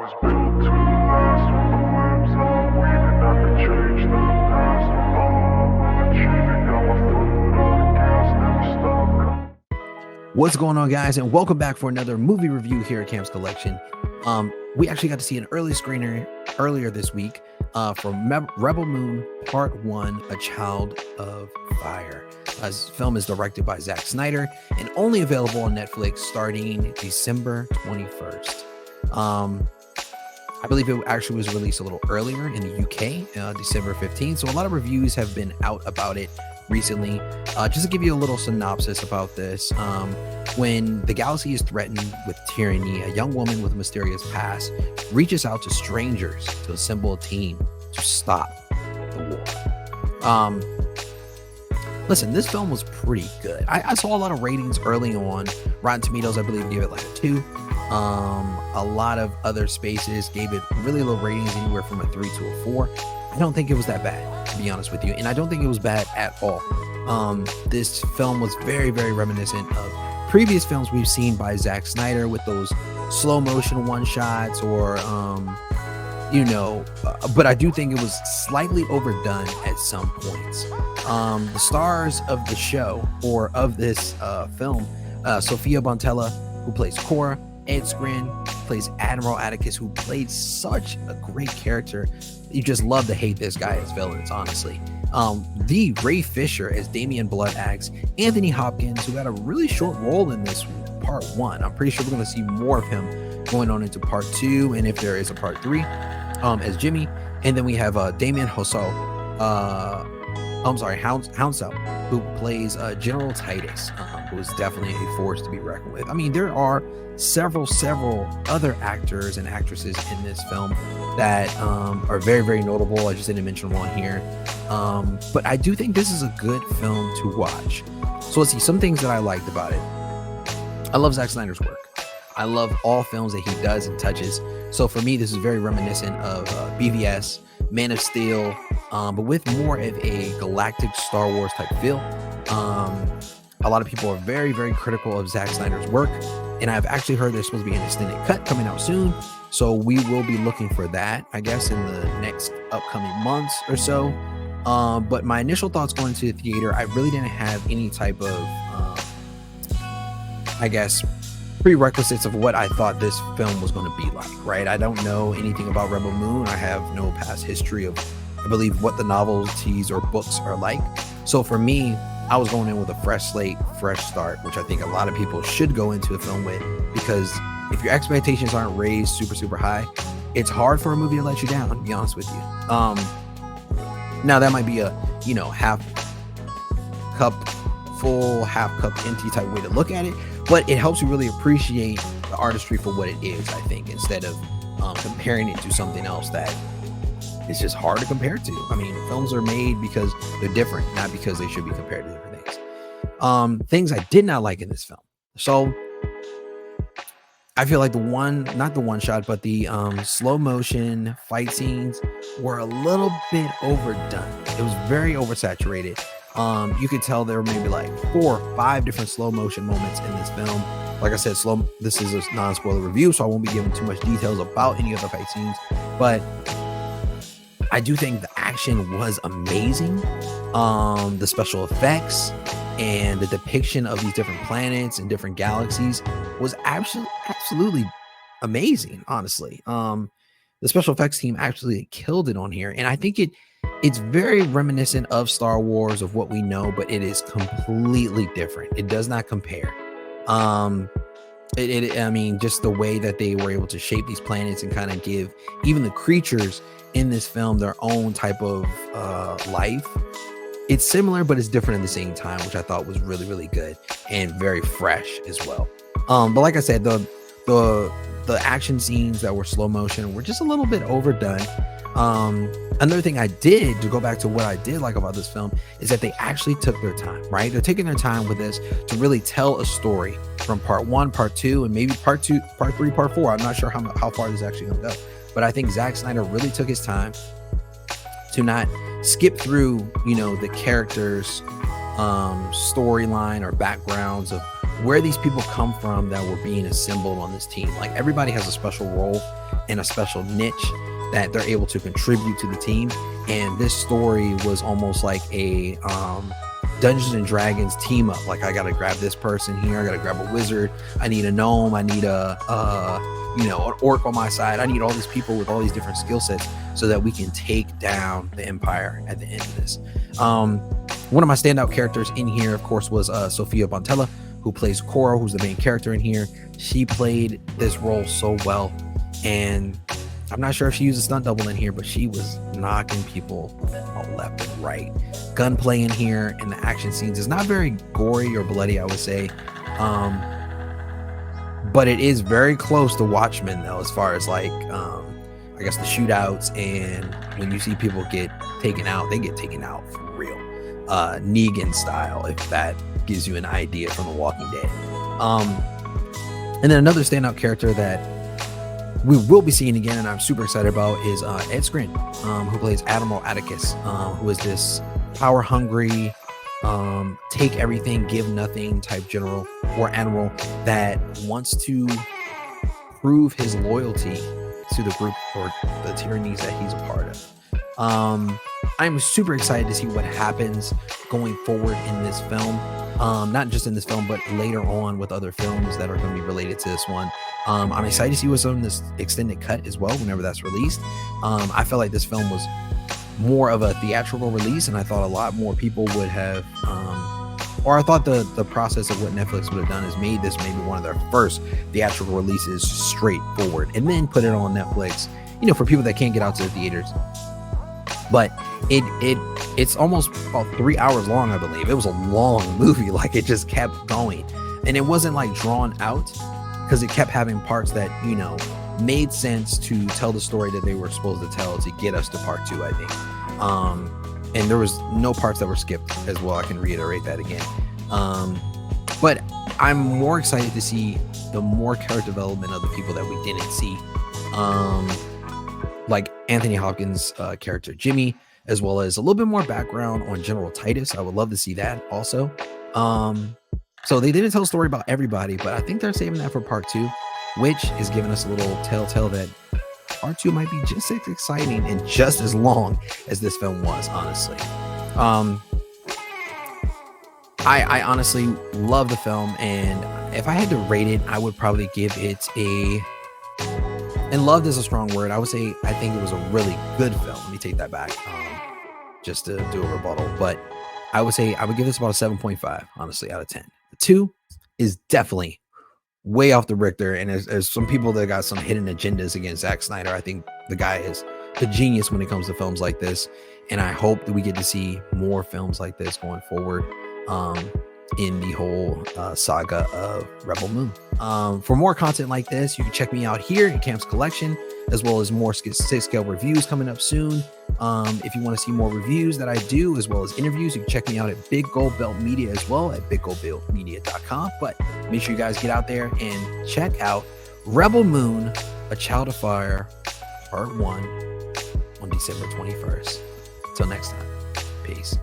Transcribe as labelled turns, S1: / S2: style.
S1: was built to last from the webs I'm weaving. I could change the past. I'm all achieving. Got my foot on the gas, never stop.
S2: What's going on, guys, and welcome back for another movie review here at Cam's Collection. We actually got to see an early screener earlier this week for Rebel Moon Part 1, A Child of Fire. This film is directed by Zack Snyder and only available on Netflix starting December 21st. I believe it actually was released a little earlier in the UK, December 15th. So a lot of reviews have been out about it recently. Just to give you a little synopsis about this, when the galaxy is threatened with tyranny, a young woman with a mysterious past reaches out to strangers to assemble a team to stop the war. Listen, this film was pretty good. I saw a lot of ratings early on. Rotten Tomatoes, I believe, gave it like a 2. A lot of other spaces gave it really low ratings, anywhere from a 3 to a 4. I don't think it was that bad, to be honest with you. And I don't think it was bad at all. This film was very, very reminiscent of previous films we've seen by Zack Snyder with those slow motion one shots or, but I do think it was slightly overdone at some points. The stars of the show or of this film, Sofia Boutella, who plays Cora, Ed Skrein plays Admiral Atticus, who played such a great character. You just love to hate this guy as villains, honestly. The Ray Fisher as Damian Blood Axe, Anthony Hopkins, who had a really short role in this part 1. I'm pretty sure we're going to see more of him going on into part 2, and if there is a part 3, as Jimmy. And then we have Djimon Hounsou, who plays General Titus, who is definitely a force to be reckoned with. I mean, there are several other actors and actresses in this film that are very, very notable. I just didn't mention one here. But I do think this is a good film to watch. So let's see some things that I liked about it. I love Zack Snyder's work. I love all films that he does and touches. So for me, this is very reminiscent of BVS, Man of Steel, but with more of a galactic Star Wars type feel. A lot of people are very, very critical of Zack Snyder's work, and I've actually heard there's supposed to be an extended cut coming out soon. So we will be looking for that, I guess, in the next upcoming months or so. But my initial thoughts going to the theater, I really didn't have any type of, prerequisites of what I thought this film was going to be like, right? I don't know anything about Rebel Moon. I have no past history of, I believe, what the novelties or books are like. So for me, I was going in with a fresh slate, fresh start, which I think a lot of people should go into the film with, because if your expectations aren't raised super, super high, it's hard for a movie to let you down, to be honest with you. Now that might be a, half cup full, half cup empty type way to look at it, but it helps you really appreciate the artistry for what it is, I think, instead of comparing it to something else that it's just hard to compare to. I mean, films are made because they're different, not because they should be compared to different things. Things I did not like in this film. So I feel like not the one shot, but the slow motion fight scenes were a little bit overdone. It was very oversaturated. You could tell there were maybe like 4 or 5 different slow motion moments in this film. Like I said, this is a non-spoiler review, so I won't be giving too much details about any of the fight scenes, but I do think the action was amazing. The special effects and the depiction of these different planets and different galaxies was absolutely amazing, honestly. The special effects team actually killed it on here, and I think it's very reminiscent of Star Wars, of what we know, but it is completely different. It does not compare. Just the way that they were able to shape these planets and kind of give even the creatures in this film their own type of life. It's similar, but it's different at the same time, which I thought was really, really good and very fresh as well. But like I said, the action scenes that were slow motion were just a little bit overdone. Another thing I did, to go back to what I did like about this film, is that they actually took their time, right? They're taking their time with this to really tell a story from part 1, part 2, and maybe part 2, part 3, part 4. I'm not sure how far this is actually going to go, but I think Zack Snyder really took his time to not skip through, the characters' storyline or backgrounds of where these people come from that were being assembled on this team. Like, everybody has a special role, and a special niche that they're able to contribute to the team. And this story was almost like a Dungeons and Dragons team up. Like, I gotta grab this person here, I gotta grab a wizard, I need a gnome, I need an orc on my side, I need all these people with all these different skill sets so that we can take down the Empire at the end of this. One of my standout characters in here, of course, was Sofia Boutella, who plays Cora, who's the main character in here. She played this role so well, and I'm not sure if she used a stunt double in here, but she was knocking people left and right. Gunplay in here and the action scenes is not very gory or bloody, I would say, but it is very close to Watchmen, though, as far as like I guess the shootouts, and when you see people get taken out, they get taken out for real, Negan style, if that gives you an idea from The Walking Dead. And then another standout character that we will be seeing again, and I'm super excited about, is Ed Skrein, who plays Admiral Atticus, who is this power-hungry, take everything, give nothing type general or admiral that wants to prove his loyalty to the group or the tyrannies that he's a part of. I'm super excited to see what happens going forward in this film. Not just in this film, but later on with other films that are going to be related to this one. I'm excited to see what's on this extended cut as well, whenever that's released. I felt like this film was more of a theatrical release, and I thought a lot more people would have, or I thought the process of what Netflix would have done is made this maybe one of their first theatrical releases straightforward, and then put it on Netflix, for people that can't get out to the theaters. But it's almost about 3 hours long, I believe. It was a long movie. Like, it just kept going, and it wasn't like drawn out, because it kept having parts that made sense to tell the story that they were supposed to tell to get us to part 2, I think. And there was no parts that were skipped as well. I can reiterate that again. But I'm more excited to see the more character development of the people that we didn't see, like Anthony Hopkins' character Jimmy, as well as a little bit more background on General Titus. I would love to see that also. So they didn't tell a story about everybody, but I think they're saving that for part 2, which is giving us a little telltale that part 2 might be just as exciting and just as long as this film was, honestly. I honestly love the film, and if I had to rate it, I would probably give it and loved is a strong word. I would say I think it was a really good film. Let me take that back, just to do a rebuttal. But I would say I would give this about a 7.5, honestly, out of 10. The 2 is definitely way off the Richter, and there's some people that got some hidden agendas against Zack Snyder. I think the guy is a genius when it comes to films like this, and I hope that we get to see more films like this going forward in the whole saga of Rebel Moon. For more content like this, you can check me out here in Camp's Collection, as well as more 6-scale reviews coming up soon. If you want to see more reviews that I do, as well as interviews, you can check me out at Big Gold Belt Media as well, at biggoldbeltmedia.com. But make sure you guys get out there and check out Rebel Moon, A Child of Fire, Part 1 on December 21st. Until next time, peace.